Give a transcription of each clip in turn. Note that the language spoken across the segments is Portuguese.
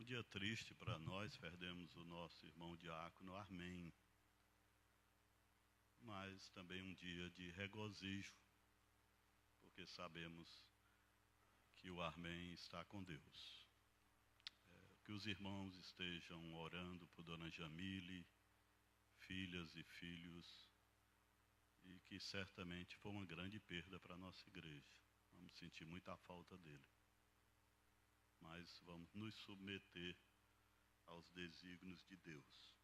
dia triste para nós, perdemos o nosso irmão diácono Armen, mas também um dia de regozijo, porque sabemos que o Armen está com Deus. Que os irmãos estejam orando por Dona Jamile, filhas e filhos, e que certamente foi uma grande perda para a nossa igreja. Vamos sentir muita falta dele. Mas vamos nos submeter aos desígnios de Deus.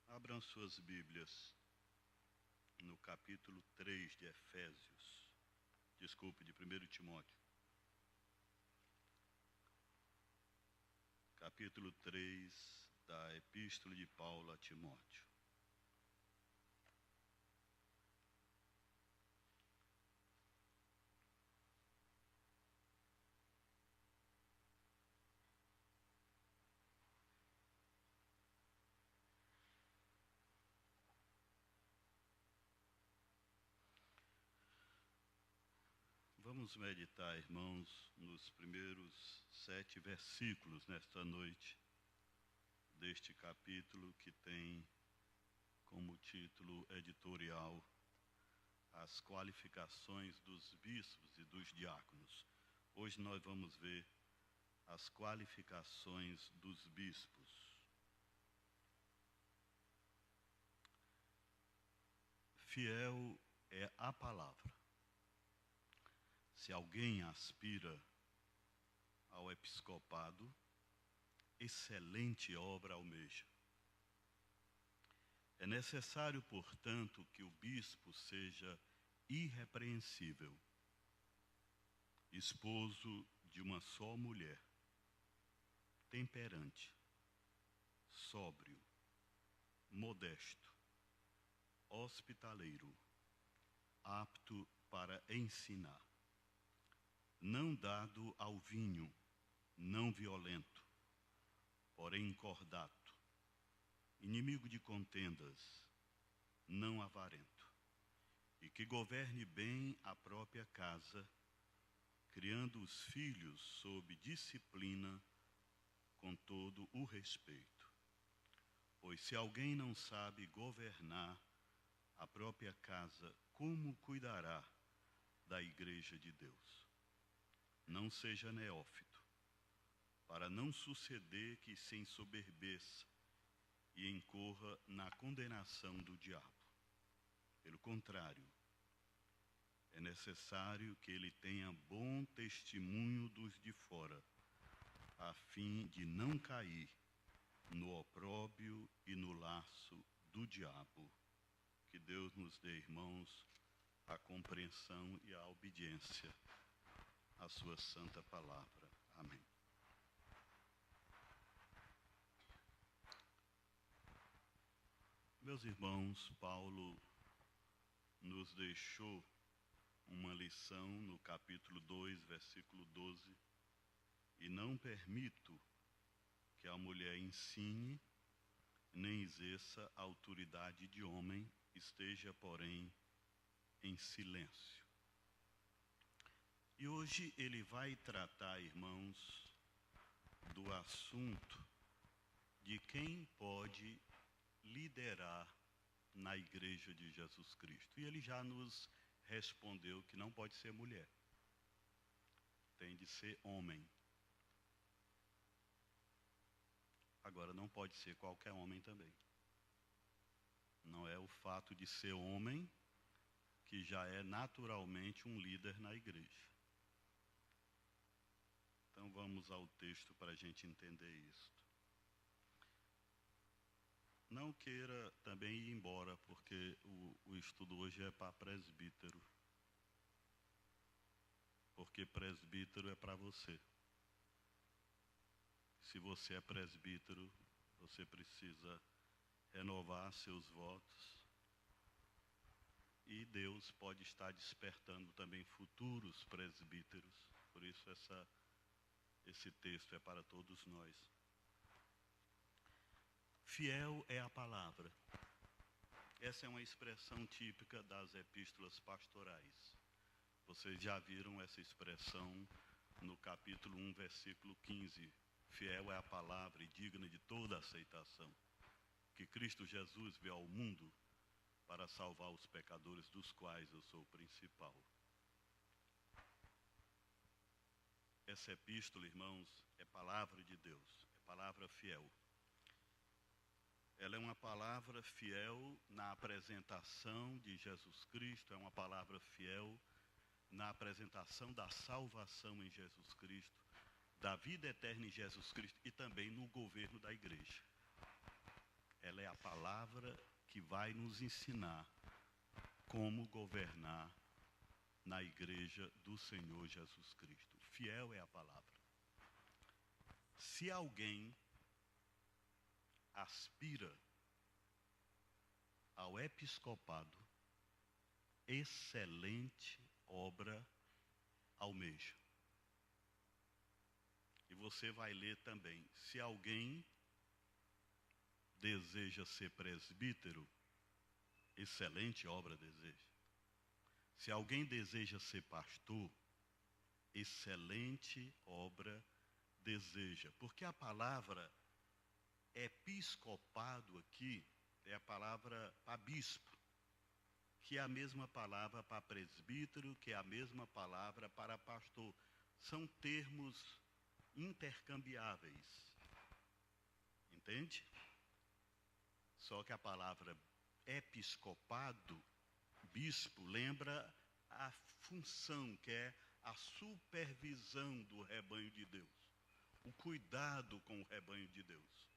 Abram suas Bíblias no capítulo 3 de Efésios, de 1 Timóteo. Capítulo 3 da Epístola de Paulo a Timóteo. Vamos meditar, irmãos, nos primeiros 7 versículos nesta noite deste capítulo que tem como título editorial as qualificações dos bispos e dos diáconos. Hoje nós vamos ver as qualificações dos bispos. Fiel é a palavra. Se alguém aspira ao episcopado, excelente obra almeja. É necessário, portanto, que o bispo seja irrepreensível, esposo de uma só mulher, temperante, sóbrio, modesto, hospitaleiro, apto para ensinar, não dado ao vinho, não violento, porém cordato, inimigo de contendas, não avarento, e que governe bem a própria casa, criando os filhos sob disciplina, com todo o respeito. Pois se alguém não sabe governar a própria casa, como cuidará da igreja de Deus? Não seja neófito, para não suceder que se ensoberbeça e incorra na condenação do diabo. Pelo contrário, é necessário que ele tenha bom testemunho dos de fora, a fim de não cair no opróbrio e no laço do diabo. Que Deus nos dê, irmãos, a compreensão e a obediência à sua santa palavra. Amém. Meus irmãos, Paulo nos deixou uma lição no capítulo 2, versículo 12. E não permito que a mulher ensine, nem exerça autoridade de homem, esteja, porém, em silêncio. E hoje ele vai tratar, irmãos, do assunto de quem pode liderar na igreja de Jesus Cristo. E ele já nos respondeu que não pode ser mulher, tem de ser homem. Agora, não pode ser qualquer homem também. Não é o fato de ser homem que já é naturalmente um líder na igreja. Então vamos ao texto para a gente entender isto. Não queira também ir embora, porque o estudo hoje é para presbítero. Porque presbítero é para você. Se você é presbítero, você precisa renovar seus votos. E Deus pode estar despertando também futuros presbíteros. Por isso esse texto é para todos nós. Fiel é a palavra. Essa é uma expressão típica das epístolas pastorais. Vocês já viram essa expressão no capítulo 1, versículo 15, fiel é a palavra e digna de toda aceitação, que Cristo Jesus veio ao mundo para salvar os pecadores, dos quais eu sou o principal. Essa epístola, irmãos, é palavra de Deus, é palavra fiel. Ela é uma palavra fiel na apresentação de Jesus Cristo, é uma palavra fiel na apresentação da salvação em Jesus Cristo, da vida eterna em Jesus Cristo e também no governo da igreja. Ela é a palavra que vai nos ensinar como governar na igreja do Senhor Jesus Cristo. Fiel é a palavra. Se alguém aspira ao episcopado, excelente obra almeja. E você vai ler também, se alguém deseja ser presbítero, excelente obra deseja. Se alguém deseja ser pastor, excelente obra deseja. Porque a palavra episcopado aqui é a palavra para bispo, que é a mesma palavra para presbítero, que é a mesma palavra para pastor. São termos intercambiáveis. Entende? Só que a palavra episcopado, bispo, lembra a função, que é a supervisão do rebanho de Deus, o cuidado com o rebanho de Deus,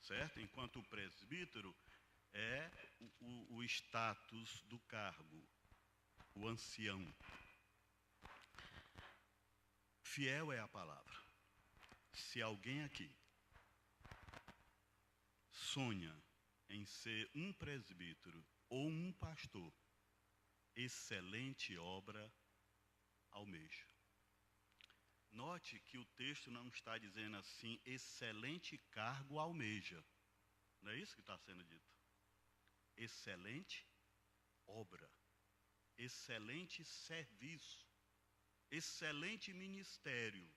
certo? Enquanto o presbítero é o status do cargo, o ancião. Fiel é a palavra. Se alguém aqui sonha em ser um presbítero ou um pastor, excelente obra almeja. Note que o texto não está dizendo assim, excelente cargo almeja. Não é isso que está sendo dito? Excelente obra, excelente serviço, excelente ministério.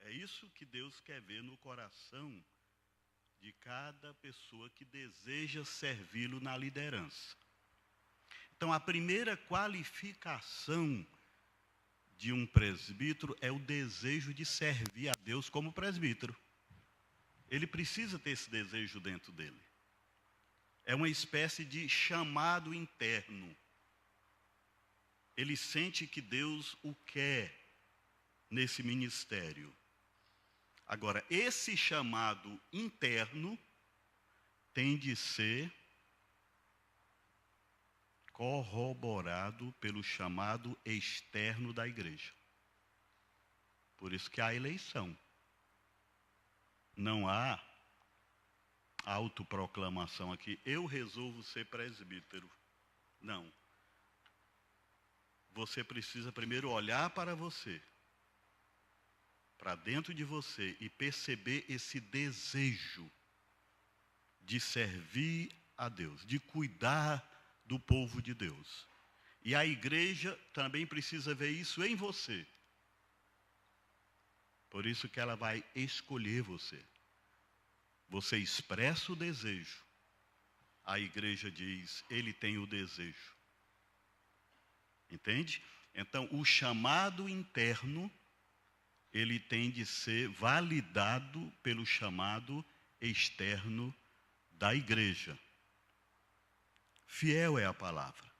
É isso que Deus quer ver no coração de cada pessoa que deseja servi-lo na liderança. Então, a primeira qualificação de um presbítero é o desejo de servir a Deus como presbítero. Ele precisa ter esse desejo dentro dele. É uma espécie de chamado interno. Ele sente que Deus o quer nesse ministério. Agora, esse chamado interno tem de ser corroborado pelo chamado externo da igreja. Por isso que há eleição. Não há autoproclamação aqui, eu resolvo ser presbítero. Não. Você precisa primeiro olhar para você, para dentro de você, e perceber esse desejo de servir a Deus, de cuidar do povo de Deus. E a igreja também precisa ver isso em você. Por isso que ela vai escolher você. Você expressa o desejo. A igreja diz, ele tem o desejo. Entende? Então, o chamado interno, ele tem de ser validado pelo chamado externo da igreja. Fiel é a palavra.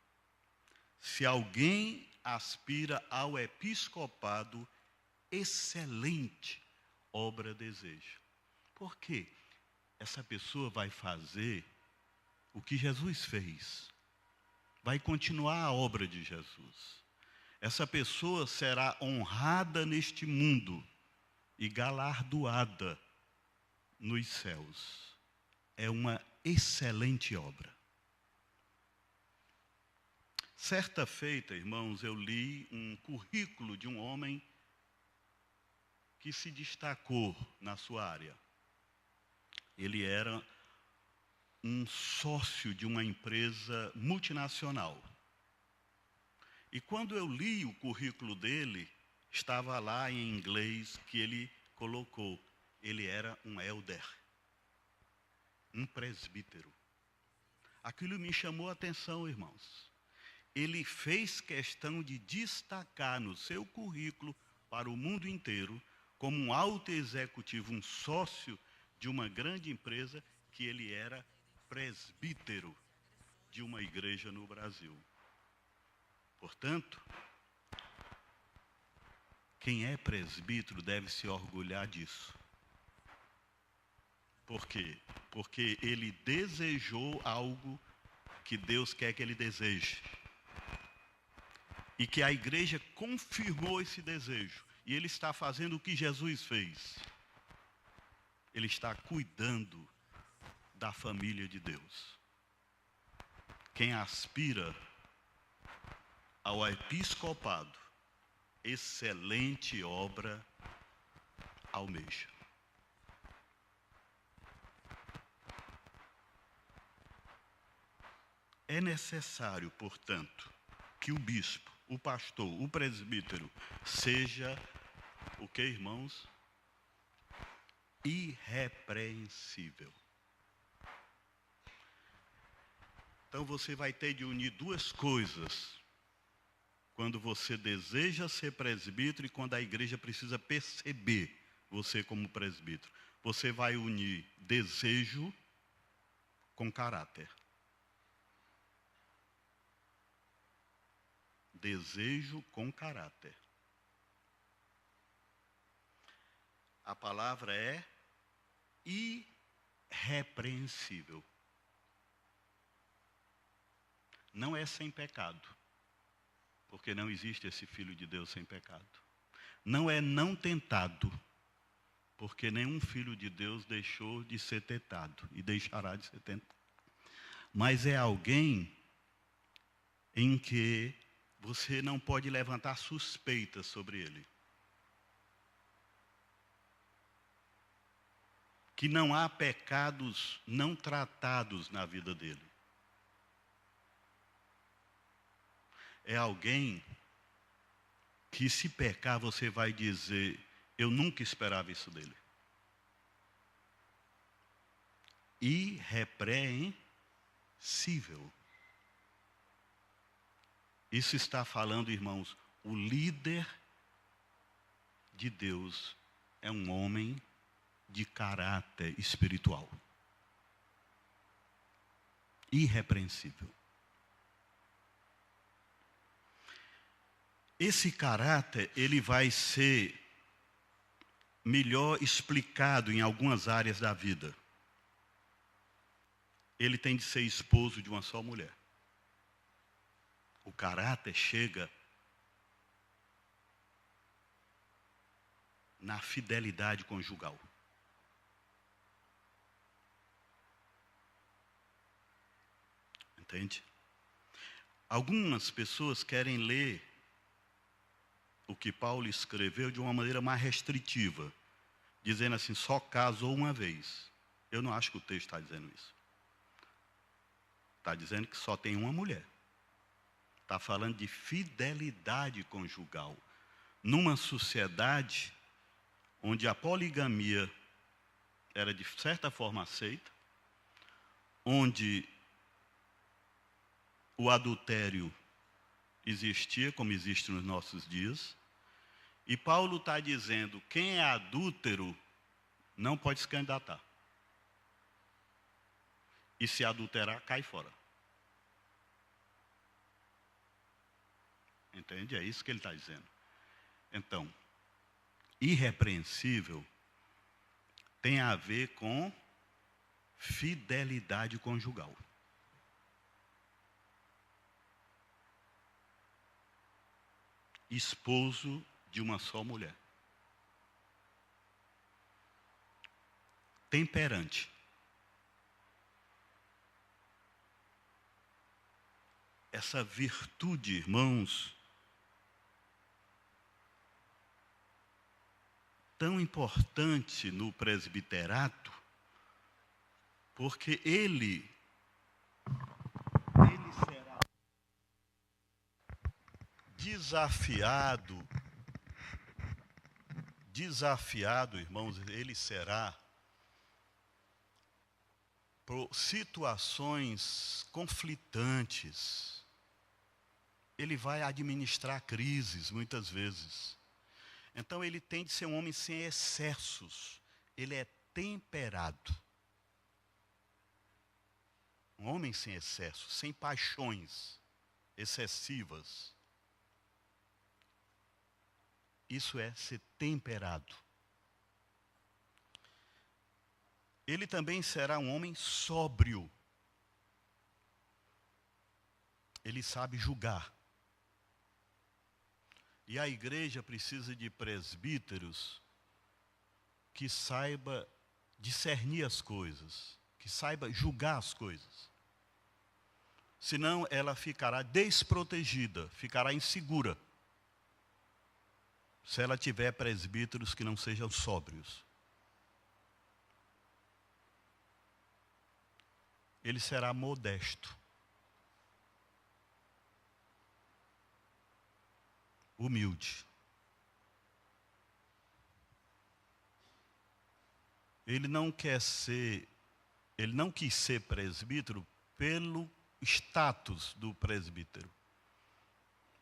Se alguém aspira ao episcopado, excelente obra deseja. Por quê? Essa pessoa vai fazer o que Jesus fez. Vai continuar a obra de Jesus. Essa pessoa será honrada neste mundo e galardoada nos céus. É uma excelente obra. Certa feita, irmãos, eu li um currículo de um homem que se destacou na sua área. Ele era um sócio de uma empresa multinacional. E quando eu li o currículo dele, estava lá em inglês que ele colocou. Ele era um elder, um presbítero. Aquilo me chamou a atenção, irmãos. Ele fez questão de destacar no seu currículo para o mundo inteiro, como um alto executivo, um sócio de uma grande empresa, que ele era presbítero de uma igreja no Brasil. Portanto, quem é presbítero deve se orgulhar disso. Por quê? Porque ele desejou algo que Deus quer que ele deseje. E que a igreja confirmou esse desejo. E ele está fazendo o que Jesus fez. Ele está cuidando da família de Deus. Quem aspira ao episcopado, excelente obra almeja. É necessário, portanto, que o bispo, o pastor, o presbítero, seja, o que, irmãos? Irrepreensível. Então você vai ter de unir duas coisas quando você deseja ser presbítero e quando a igreja precisa perceber você como presbítero. Você vai unir desejo com caráter. Desejo com caráter. A palavra é irrepreensível. Não é sem pecado, porque não existe esse Filho de Deus sem pecado. Não é não tentado, porque nenhum Filho de Deus deixou de ser tentado e deixará de ser tentado. Mas é alguém em que você não pode levantar suspeitas sobre ele. Que não há pecados não tratados na vida dele. É alguém que, se pecar, você vai dizer: eu nunca esperava isso dele. Irrepreensível. Isso está falando, irmãos, o líder de Deus é um homem de caráter espiritual. Irrepreensível. Esse caráter, ele vai ser melhor explicado em algumas áreas da vida. Ele tem de ser esposo de uma só mulher. O caráter chega na fidelidade conjugal. Entende? Algumas pessoas querem ler o que Paulo escreveu de uma maneira mais restritiva, dizendo assim: só casou uma vez. Eu não acho que o texto está dizendo isso. Está dizendo que só tem uma mulher. Está falando de fidelidade conjugal. Numa sociedade onde a poligamia era de certa forma aceita, onde o adultério existia, como existe nos nossos dias, e Paulo está dizendo: quem é adúltero não pode se candidatar. E se adulterar, cai fora. Entende? É isso que ele está dizendo. Então, irrepreensível tem a ver com fidelidade conjugal. Esposo de uma só mulher. Temperante. Essa virtude, irmãos, tão importante no presbiterato, porque ele será desafiado desafiado, irmãos, ele será por situações conflitantes. Ele vai administrar crises, muitas vezes. Então, ele tem de ser um homem sem excessos. Ele é temperado. Um homem sem excessos, sem paixões excessivas. Isso é ser temperado. Ele também será um homem sóbrio. Ele sabe julgar. E a igreja precisa de presbíteros que saiba discernir as coisas, que saiba julgar as coisas. Senão ela ficará desprotegida, ficará insegura, se ela tiver presbíteros que não sejam sóbrios. Ele será modesto, humilde. Ele não quis ser presbítero pelo status do presbítero.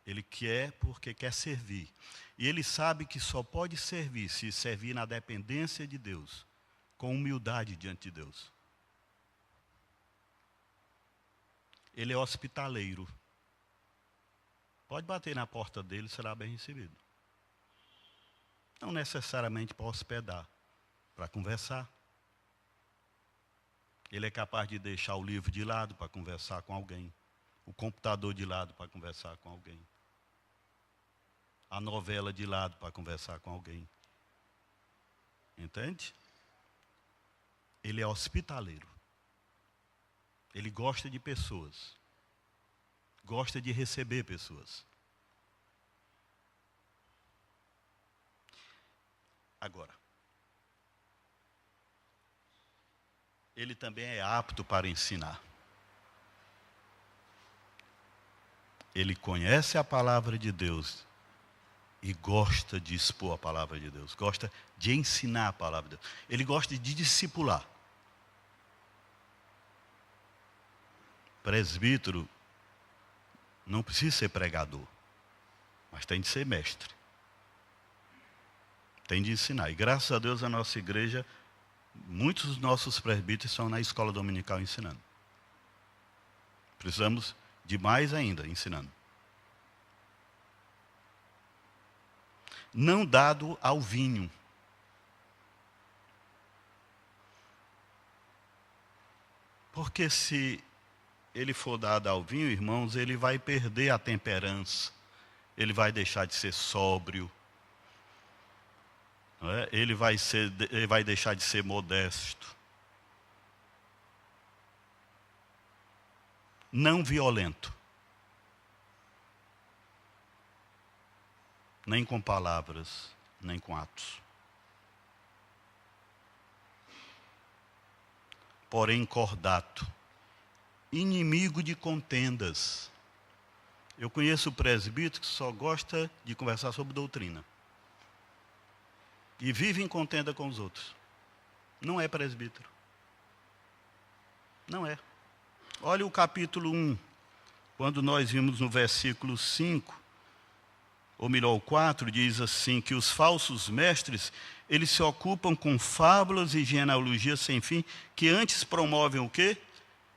Ele quer porque quer servir. E ele sabe que só pode servir se servir na dependência de Deus, com humildade diante de Deus. Ele é hospitaleiro. Pode bater na porta dele, será bem recebido. Não necessariamente para hospedar, para conversar. Ele é capaz de deixar o livro de lado para conversar com alguém, o computador de lado para conversar com alguém, a novela de lado para conversar com alguém. Entende? Ele é hospitaleiro. Ele gosta de pessoas. Gosta de receber pessoas. Agora, ele também é apto para ensinar. Ele conhece a palavra de Deus e gosta de expor a palavra de Deus, gosta de ensinar a palavra de Deus. Ele gosta de discipular. Presbítero não precisa ser pregador, mas tem de ser mestre. Tem de ensinar. E graças a Deus a nossa igreja, muitos dos nossos presbíteros estão na escola dominical ensinando. Precisamos de mais ainda ensinando. Não dado ao vinho. Porque se ele for dado ao vinho, irmãos, ele vai perder a temperança. Ele vai deixar de ser sóbrio. Não é? Ele vai deixar de ser modesto. Não violento. Nem com palavras, nem com atos. Porém cordato. Inimigo de contendas. Eu conheço presbítero que só gosta de conversar sobre doutrina. E vive em contenda com os outros. Não é presbítero. Não é. Olha o capítulo 1. Quando nós vimos no versículo 5, ou melhor, o 4, diz assim, que os falsos mestres, eles se ocupam com fábulas e genealogias sem fim, que antes promovem o quê?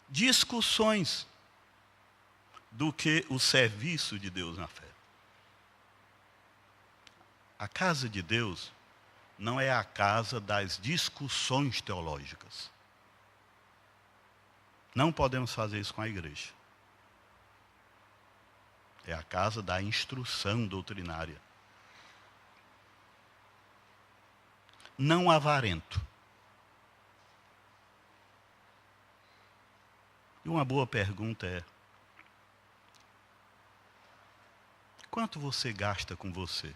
Discussões, do que o serviço de Deus na fé. A casa de Deus não é a casa das discussões teológicas. Não podemos fazer isso com a igreja. É a casa da instrução doutrinária. Não avarento. E uma boa pergunta é: quanto você gasta com você?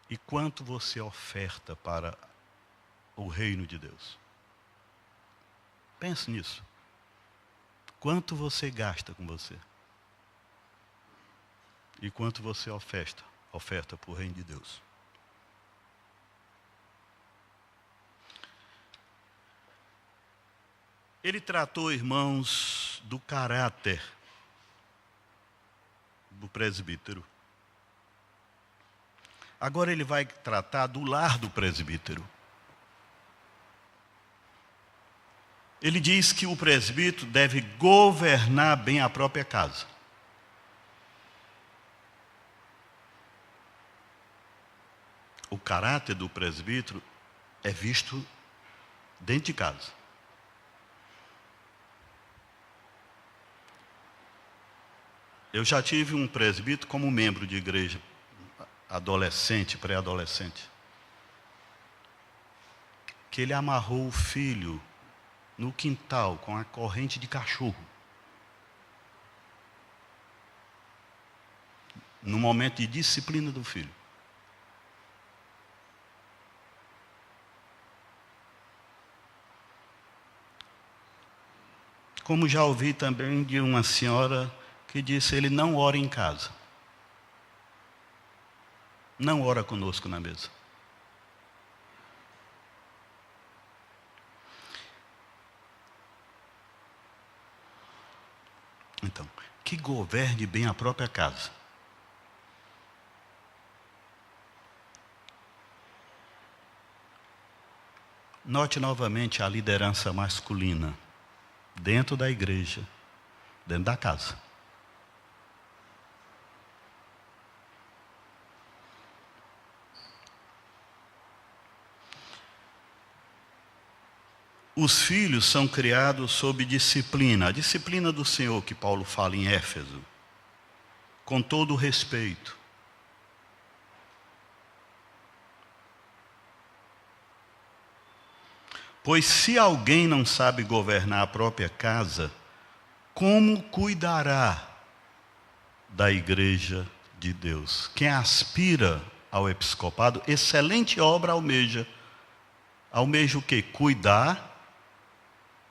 E quanto você oferta para o reino de Deus? Pense nisso. Quanto você gasta com você? E quanto você oferta para o reino de Deus. Ele tratou, irmãos, do caráter do presbítero. Agora ele vai tratar do lar do presbítero. Ele diz que o presbítero deve governar bem a própria casa. O caráter do presbítero é visto dentro de casa. Eu já tive um presbítero como membro de igreja, adolescente, pré-adolescente, que ele amarrou o filho no quintal com a corrente de cachorro. No momento de disciplina do filho. Como já ouvi também de uma senhora que disse, ele não ora em casa. Não ora conosco na mesa. Então, que governe bem a própria casa. Note novamente a liderança masculina dentro da igreja, dentro da casa. Os filhos são criados sob disciplina, a disciplina do Senhor que Paulo fala em Éfeso, com todo o respeito. Pois se alguém não sabe governar a própria casa, como cuidará da igreja de Deus? Quem aspira ao episcopado, excelente obra almeja. Almeja o quê? Cuidar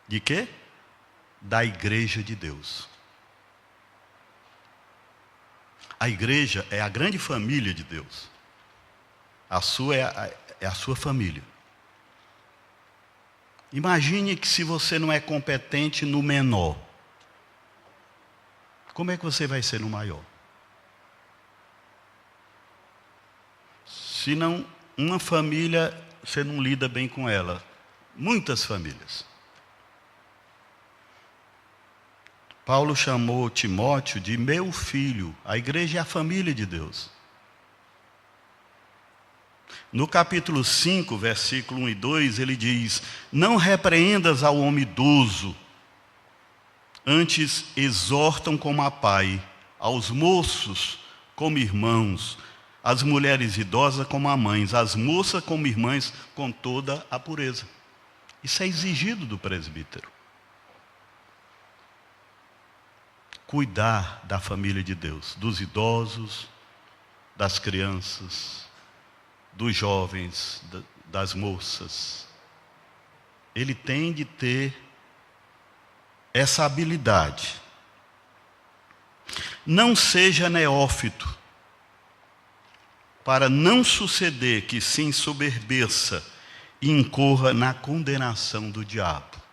de quê? Da igreja de Deus. A igreja é a grande família de Deus. A sua é a sua família. Imagine que se você não é competente no menor, como é que você vai ser no maior? Se não, uma família, você não lida bem com ela. Muitas famílias. Paulo chamou Timóteo de meu filho. A igreja é a família de Deus. No capítulo 5, versículo 1 e 2, ele diz, não repreendas ao homem idoso, antes exortam como a pai, aos moços como irmãos, as mulheres idosas como a mães, as moças como irmãs, com toda a pureza. Isso é exigido do presbítero. Cuidar da família de Deus, dos idosos, das crianças, dos jovens, das moças. Ele tem de ter essa habilidade. Não seja neófito, para não suceder que se ensoberbeça e incorra na condenação do diabo.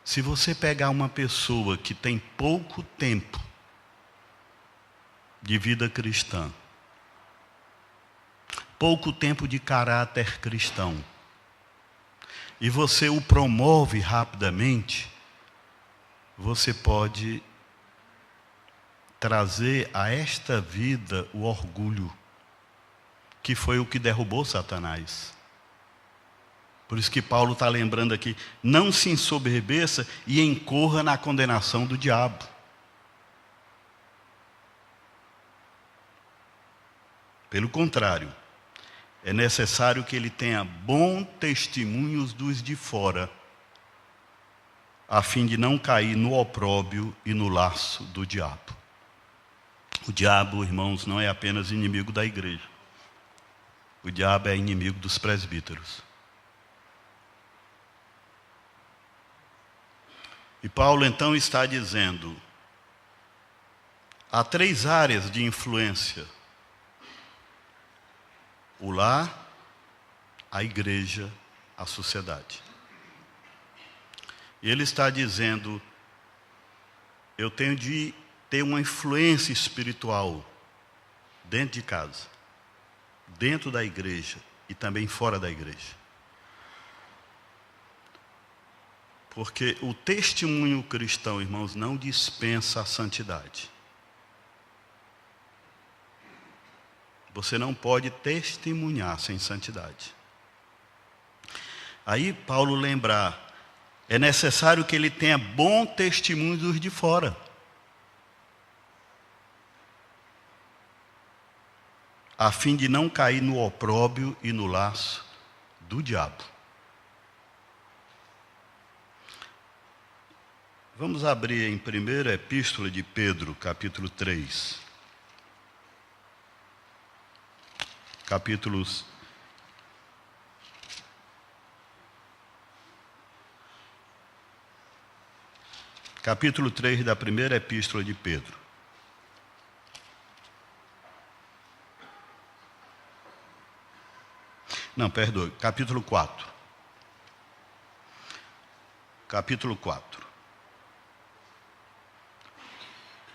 Se você pegar uma pessoa que tem pouco tempo de vida cristã, pouco tempo de caráter cristão, e você o promove rapidamente, você pode trazer a esta vida o orgulho, que foi o que derrubou Satanás. Por isso que Paulo está lembrando aqui, não se ensoberbeça e incorra na condenação do diabo. Pelo contrário, é necessário que ele tenha bons testemunhos dos de fora, a fim de não cair no opróbrio e no laço do diabo. O diabo, irmãos, não é apenas inimigo da igreja. O diabo é inimigo dos presbíteros. E Paulo então está dizendo, há 3 áreas de influência: o lar, a igreja, a sociedade. E ele está dizendo, eu tenho de ter uma influência espiritual dentro de casa, dentro da igreja e também fora da igreja. Porque o testemunho cristão, irmãos, não dispensa a santidade. Você não pode testemunhar sem santidade. Aí Paulo lembrar, é necessário que ele tenha bom testemunho dos de fora, a fim de não cair no opróbrio e no laço do diabo. Vamos abrir em 1ª Epístola de Pedro, capítulo 3. Capítulo 3 da 1ª Epístola de Pedro. Não, perdoe, capítulo 4. Capítulo 4.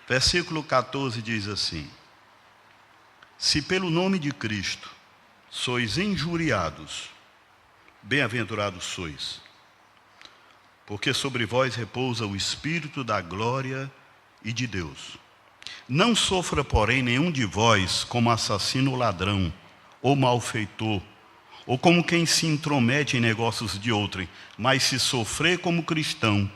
Versículo 14 diz assim: se pelo nome de Cristo sois injuriados, bem-aventurados sois, porque sobre vós repousa o Espírito da glória e de Deus. Não sofra, porém, nenhum de vós como assassino ou ladrão, ou malfeitor, ou como quem se intromete em negócios de outrem, mas se sofrer como cristão,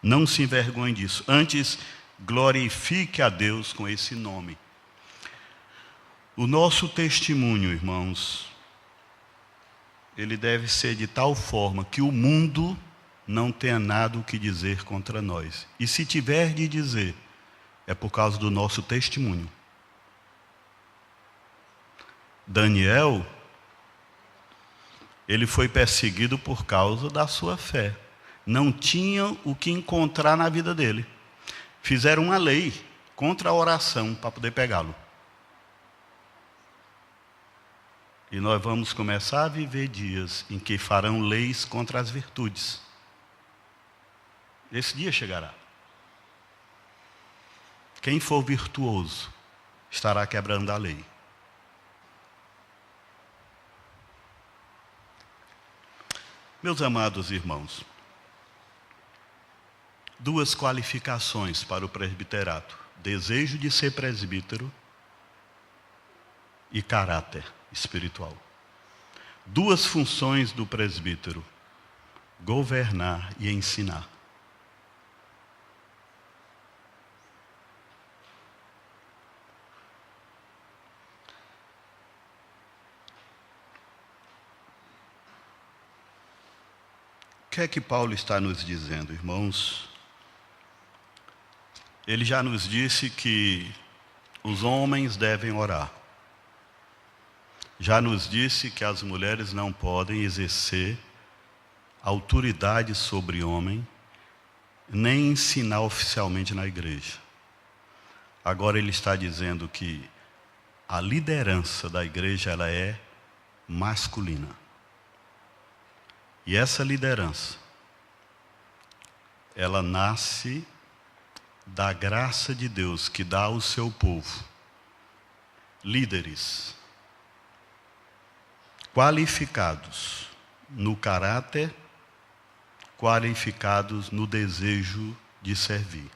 não se envergonhe disso. Antes, glorifique a Deus com esse nome. O nosso testemunho, irmãos, ele deve ser de tal forma que o mundo não tenha nada o que dizer contra nós. E se tiver de dizer, é por causa do nosso testemunho. Daniel, ele foi perseguido por causa da sua fé. Não tinha o que encontrar na vida dele. Fizeram uma lei contra a oração para poder pegá-lo. E nós vamos começar a viver dias em que farão leis contra as virtudes. Esse dia chegará. Quem for virtuoso estará quebrando a lei. Meus amados irmãos, 2 qualificações para o presbiterato: desejo de ser presbítero e caráter espiritual. 2 funções do presbítero: governar e ensinar. O que é que Paulo está nos dizendo, irmãos? Ele já nos disse que os homens devem orar. Já nos disse que as mulheres não podem exercer autoridade sobre homem, nem ensinar oficialmente na igreja. Agora ele está dizendo que a liderança da igreja, ela é masculina. E essa liderança, ela nasce da graça de Deus que dá ao seu povo líderes qualificados no caráter, qualificados no desejo de servir.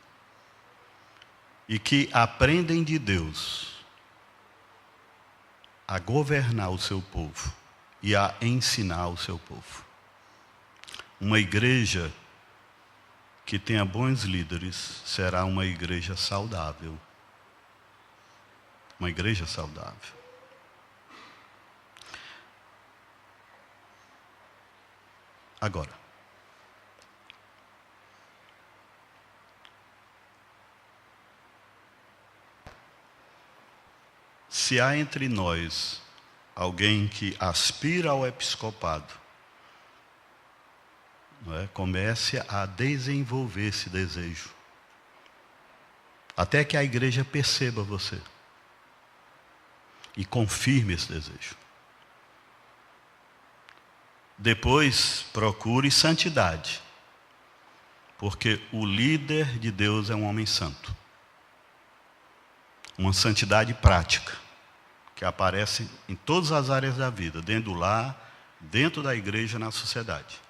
E que aprendem de Deus a governar o seu povo e a ensinar o seu povo. Uma igreja que tenha bons líderes será uma igreja saudável. Uma igreja saudável. Agora, se há entre nós alguém que aspira ao episcopado, não é? Comece a desenvolver esse desejo. até que a igreja perceba você e confirme esse desejo. Depois, procure santidade, porque o líder de Deus é um homem santo. Uma santidade prática, que aparece em todas as áreas da vida, dentro do lar, dentro da igreja, na sociedade.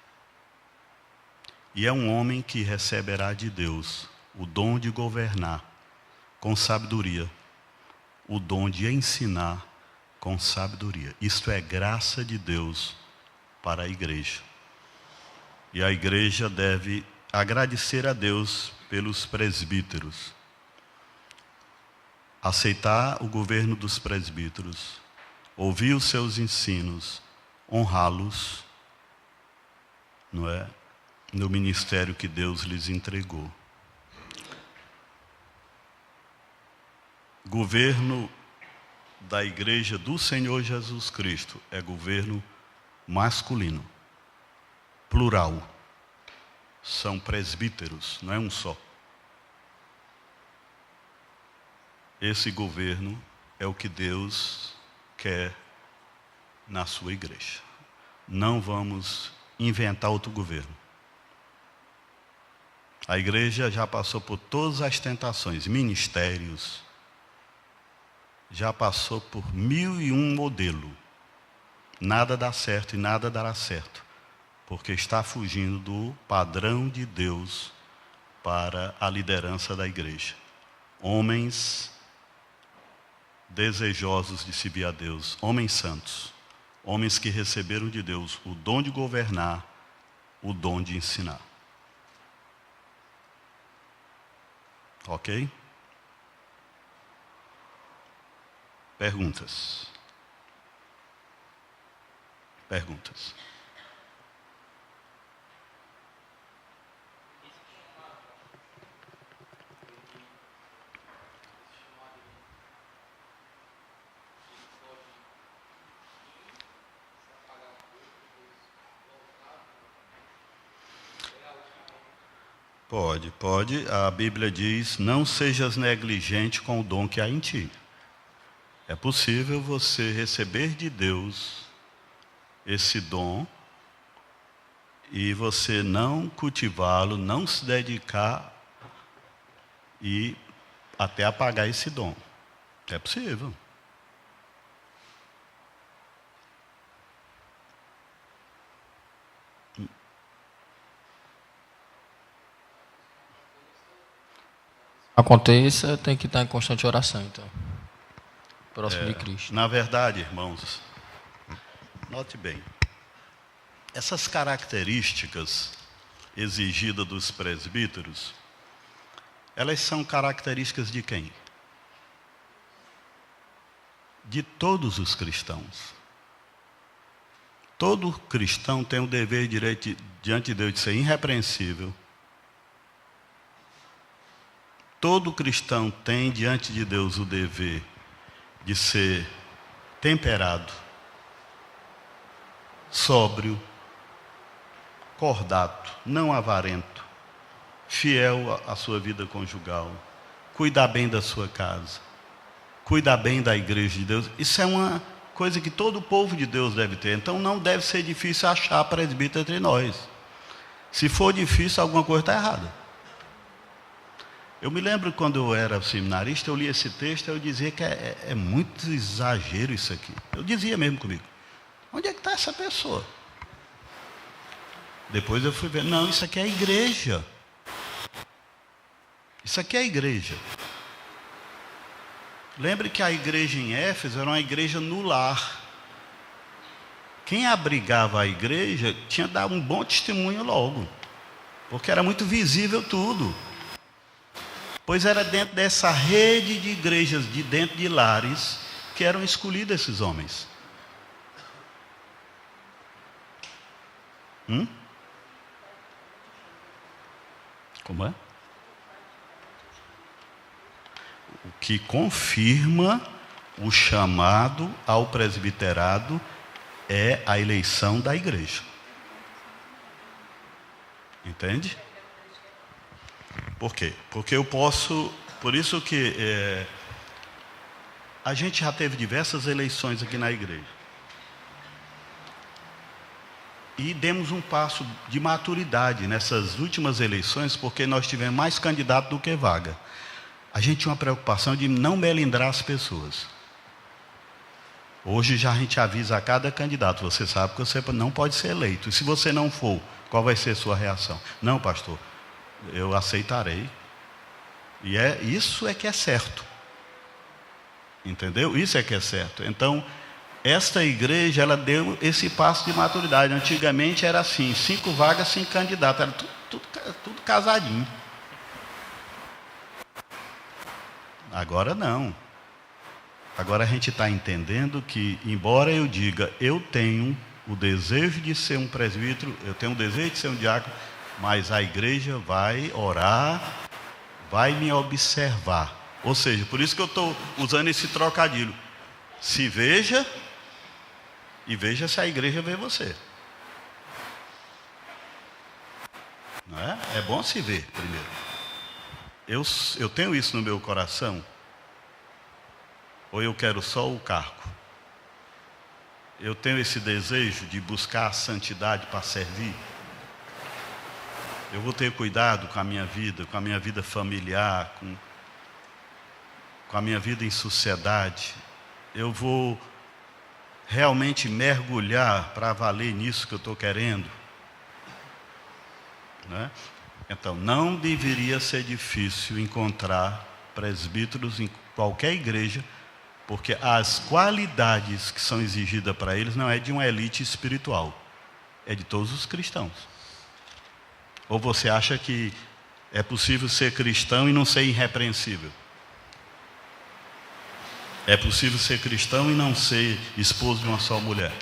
E é um homem que receberá de Deus o dom de governar com sabedoria, o dom de ensinar com sabedoria. Isto é graça de Deus para a igreja. E a igreja deve agradecer a Deus pelos presbíteros, aceitar o governo dos presbíteros, ouvir os seus ensinos, honrá-los, não é? No ministério que Deus lhes entregou. Governo da igreja do Senhor Jesus Cristo é governo masculino, plural. São presbíteros, não é um só. Esse governo é o que Deus quer na sua igreja. Não vamos inventar outro governo. A igreja já passou por todas as tentações, ministérios, já passou por 1001 modelos. Nada dá certo e nada dará certo, porque está fugindo do padrão de Deus para a liderança da igreja. Homens desejosos de servir a Deus, homens santos, homens que receberam de Deus o dom de governar, o dom de ensinar. Ok? Perguntas? Perguntas? Pode. A Bíblia diz, não sejas negligente com o dom que há em ti. É possível você receber de Deus esse dom e você não cultivá-lo, não se dedicar e até apagar esse dom. É possível. Aconteça, tem que estar em constante oração, então. Próximo de Cristo. Na verdade, irmãos, note bem, essas características exigidas dos presbíteros, elas são características de quem? De todos os cristãos. Todo cristão tem o dever e direito diante de Deus de ser irrepreensível. Todo cristão tem diante de Deus o dever de ser temperado, sóbrio, cordato, não avarento, fiel à sua vida conjugal, cuidar bem da sua casa, cuidar bem da igreja de Deus. Isso é uma coisa que todo o povo de Deus deve ter. Então não deve ser difícil achar presbítero entre nós. Se for difícil, alguma coisa está errada. Eu me lembro quando eu era seminarista, eu li esse texto, eu dizia que é muito exagero isso aqui. Eu dizia mesmo comigo, onde é que está essa pessoa? Depois eu fui ver, não, isso aqui é a igreja. Isso aqui é a igreja. Lembre que a igreja em Éfeso era uma igreja no lar. Quem abrigava a igreja tinha dado um bom testemunho logo, porque era muito visível tudo. Pois era dentro dessa rede de igrejas, de dentro de lares, que eram escolhidos esses homens. Como é? O que confirma o chamado ao presbiterado é a eleição da igreja. Entende? Por quê? Porque eu posso Por isso que a gente já teve diversas eleições aqui na igreja. E demos um passo de maturidade nessas últimas eleições, porque nós tivemos mais candidatos do que vaga. A gente tinha uma preocupação de não melindrar as pessoas. Hoje já a gente avisa a cada candidato: você sabe que você não pode ser eleito. E se você não for, qual vai ser a sua reação? Não, pastor, eu aceitarei. E isso é que é certo. Entendeu? Isso é que é certo. Então, esta igreja, ela deu esse passo de maturidade. Antigamente era assim, 5 vagas, 5 candidatos. Era tudo casadinho. Agora não. Agora a gente está entendendo que, embora eu diga, eu tenho o desejo de ser um presbítero, eu tenho o desejo de ser um diácono, mas a igreja vai orar, vai me observar. Ou seja, por isso que eu estou usando esse trocadilho. Se veja e veja se a igreja vê você. Não é? É bom se ver primeiro. Eu tenho isso no meu coração. Ou eu quero só o cargo? Eu tenho esse desejo de buscar a santidade para servir. Eu vou ter cuidado com a minha vida familiar, com a minha vida em sociedade. Eu vou realmente mergulhar para valer nisso que eu estou querendo. Né? Então, não deveria ser difícil encontrar presbíteros em qualquer igreja, porque as qualidades que são exigidas para eles não é de uma elite espiritual, é de todos os cristãos. Ou você acha que é possível ser cristão e não ser irrepreensível? É possível ser cristão e não ser esposo de uma só mulher?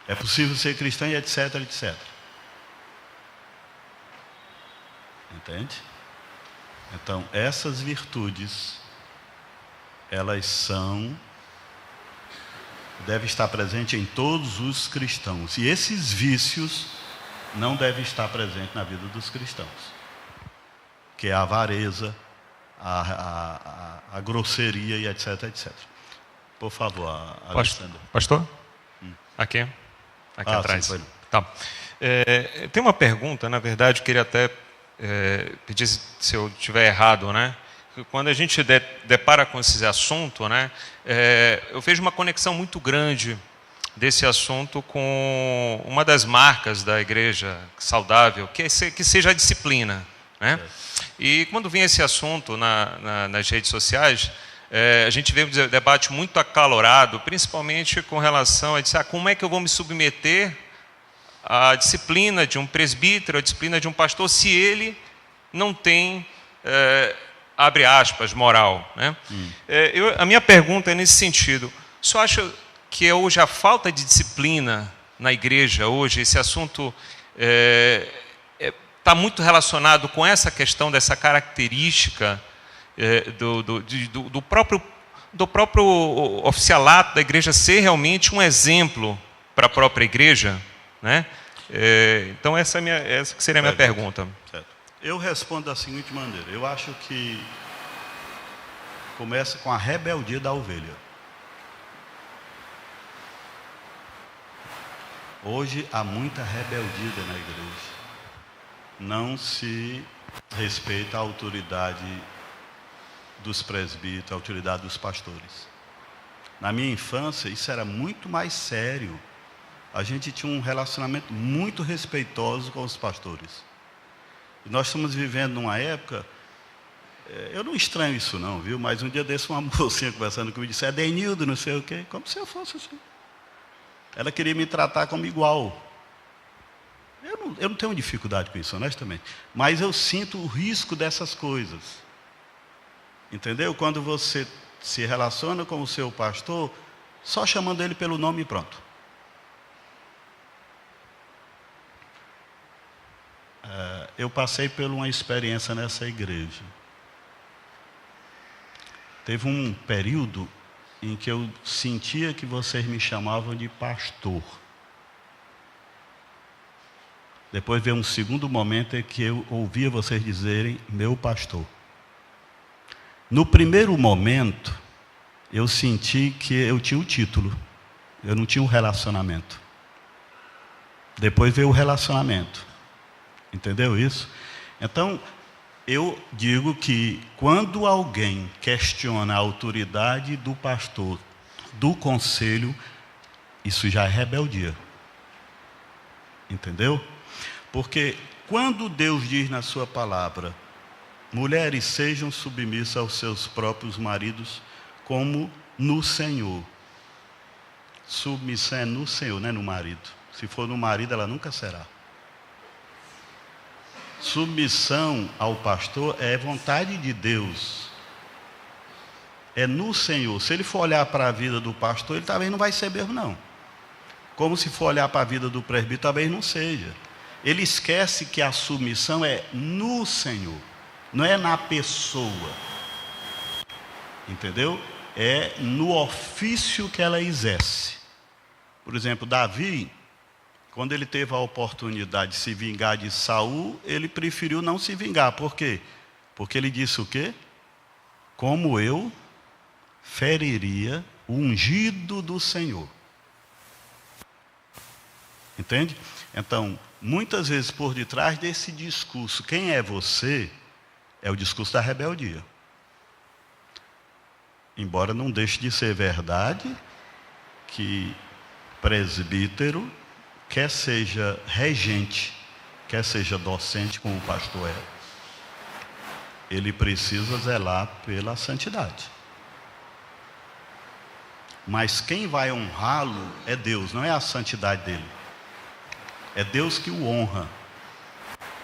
É possível ser cristão e etc, etc. Entende? Então, essas virtudes, elas devem estar presentes em todos os cristãos. E esses vícios não devem estar presentes na vida dos cristãos. Que é a avareza, a grosseria e etc, etc. Por favor, Alexandre. Pastor? Aqui atrás. Sim, tá. Tem uma pergunta, na verdade, eu queria até pedir se eu estiver errado, né? Quando a gente depara com esse assunto, né, eu vejo uma conexão muito grande desse assunto com uma das marcas da igreja saudável, que seja a disciplina, né? E quando vem esse assunto nas redes sociais, a gente vê um debate muito acalorado, principalmente com relação a dizer, como é que eu vou me submeter à disciplina de um presbítero, à disciplina de um pastor, se ele não tem, abre aspas, moral, né? A minha pergunta é nesse sentido: o senhor acha que hoje a falta de disciplina na igreja, hoje, esse assunto está muito relacionado com essa questão dessa característica do próprio oficialato da igreja ser realmente um exemplo para a própria igreja, né? Então essa que seria a minha pergunta. Certo. Eu respondo da seguinte maneira: eu acho que começa com a rebeldia da ovelha. Hoje há muita rebeldia na igreja. Não se respeita a autoridade dos presbíteros, a autoridade dos pastores. Na minha infância, isso era muito mais sério. A gente tinha um relacionamento muito respeitoso com os pastores. E nós estamos vivendo numa época, eu não estranho isso não, viu? Mas um dia desse uma mocinha conversando comigo disse: Denildo, não sei o quê, como se eu fosse assim. Ela queria me tratar como igual. Eu não tenho dificuldade com isso, honestamente. Mas eu sinto o risco dessas coisas. Entendeu? Quando você se relaciona com o seu pastor, só chamando ele pelo nome e pronto. Eu passei por uma experiência nessa igreja. Teve um período em que eu sentia que vocês me chamavam de pastor. Depois veio um segundo momento em que eu ouvia vocês dizerem meu pastor. No primeiro momento, eu senti que eu tinha o título, eu não tinha um relacionamento. Depois veio o relacionamento. Entendeu isso? Então, eu digo que quando alguém questiona a autoridade do pastor, do conselho, isso já é rebeldia. Entendeu? Porque quando Deus diz na sua palavra, mulheres sejam submissas aos seus próprios maridos como no Senhor. Submissão é no Senhor, não é no marido. Se for no marido, ela nunca será. Submissão ao pastor é vontade de Deus. É no Senhor. Se ele for olhar para a vida do pastor, ele talvez não vai ser mesmo, não. Como se for olhar para a vida do presbítero, talvez não seja. Ele esquece que a submissão é no Senhor, não é na pessoa. Entendeu? É no ofício que ela exerce. Por exemplo, Davi, quando ele teve a oportunidade de se vingar de Saul, ele preferiu não se vingar. Por quê? Porque ele disse o quê? Como eu feriria o ungido do Senhor. Entende? Então, muitas vezes por detrás desse discurso, quem é você? É o discurso da rebeldia. Embora não deixe de ser verdade que presbítero, quer seja regente, quer seja docente, como o pastor é, ele precisa zelar pela santidade. Mas quem vai honrá-lo é Deus, não é a santidade dele. É Deus que o honra.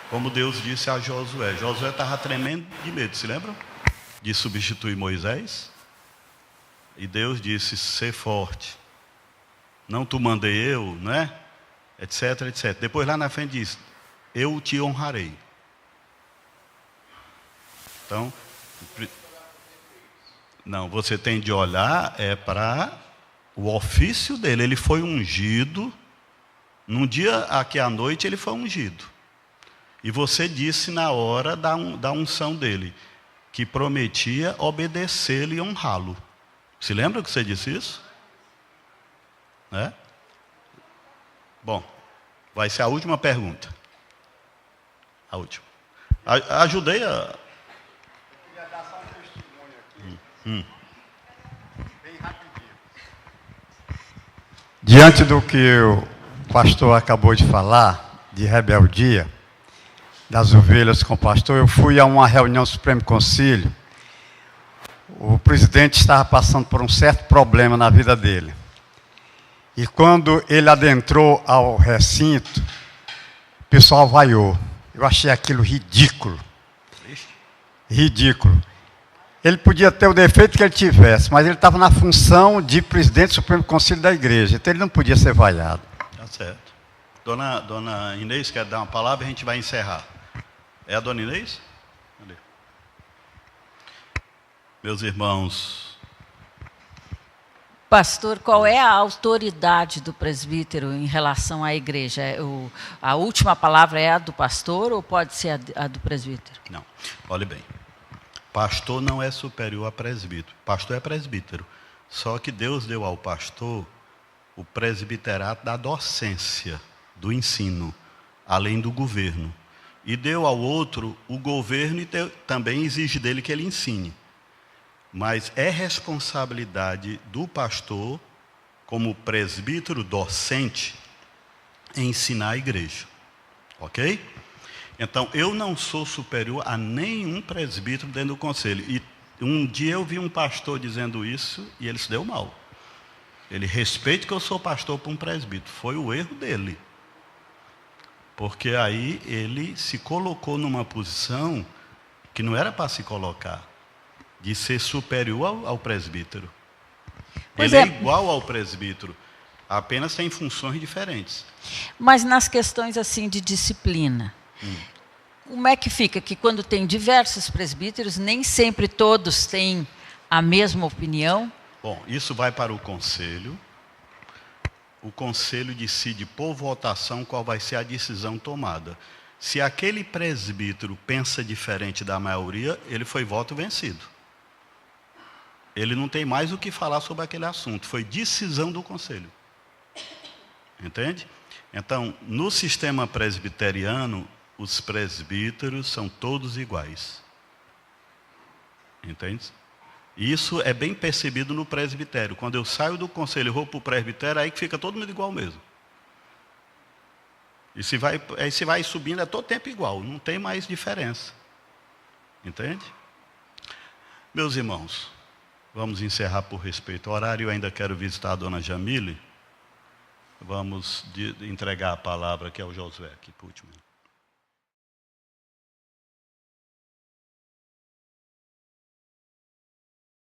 Como Deus disse a Josué. Josué estava tremendo de medo, se lembram? De substituir Moisés. E Deus disse, ser forte. Não tu mandei eu, não é? Etc, etc. Depois lá na frente diz, eu te honrarei. Então, não, você tem de olhar para o ofício dele. Ele foi ungido, num dia aqui à noite ele foi ungido. E você disse na hora da unção dele, que prometia obedecê-lo e honrá-lo. Se lembra que você disse isso? É? Bom, vai ser a última pergunta. A última. Ajudei a... Eu queria dar só um testemunho aqui. Bem rapidinho. Diante do que o pastor acabou de falar, de rebeldia, das ovelhas com o pastor, eu fui a uma reunião do Supremo Concílio. O presidente estava passando por um certo problema na vida dele. E quando ele adentrou ao recinto, o pessoal vaiou. Eu achei aquilo ridículo. Ridículo. Ele podia ter o defeito que ele tivesse, mas ele estava na função de presidente do Supremo Conselho da Igreja. Então ele não podia ser vaiado. Tá certo. Dona Inês quer dar uma palavra e a gente vai encerrar. É a dona Inês? Cadê? Meus irmãos... Pastor, qual é a autoridade do presbítero em relação à igreja? A última palavra é a do pastor ou pode ser a do presbítero? Não, olhe bem. Pastor não é superior a presbítero. Pastor é presbítero. Só que Deus deu ao pastor o presbiterato da docência, do ensino, além do governo. E deu ao outro o governo e também exige dele que ele ensine. Mas é responsabilidade do pastor, como presbítero docente, ensinar a igreja. Ok? Então, eu não sou superior a nenhum presbítero dentro do conselho. E um dia eu vi um pastor dizendo isso e ele se deu mal. Ele respeita que eu sou pastor para um presbítero. Foi o erro dele. Porque aí ele se colocou numa posição que não era para se colocar. De ser superior ao presbítero. Ele é igual ao presbítero, apenas tem funções diferentes. Mas nas questões assim de disciplina, como é que fica? Que quando tem diversos presbíteros, nem sempre todos têm a mesma opinião? Bom, isso vai para o conselho. O conselho decide por votação qual vai ser a decisão tomada. Se aquele presbítero pensa diferente da maioria, ele foi voto vencido. ele não tem mais o que falar sobre aquele assunto. Foi decisão do conselho. Entende? Então, no sistema presbiteriano, os presbíteros são todos iguais. Entende? Isso é bem percebido no presbitério. Quando eu saio do conselho e vou para o presbitério, aí que fica todo mundo igual mesmo. E se vai subindo, é todo tempo igual, não tem mais diferença. Entende? Meus irmãos, vamos encerrar por respeito ao horário. Eu ainda quero visitar a dona Jamile. Vamos entregar a palavra aqui ao Josué, aqui por último.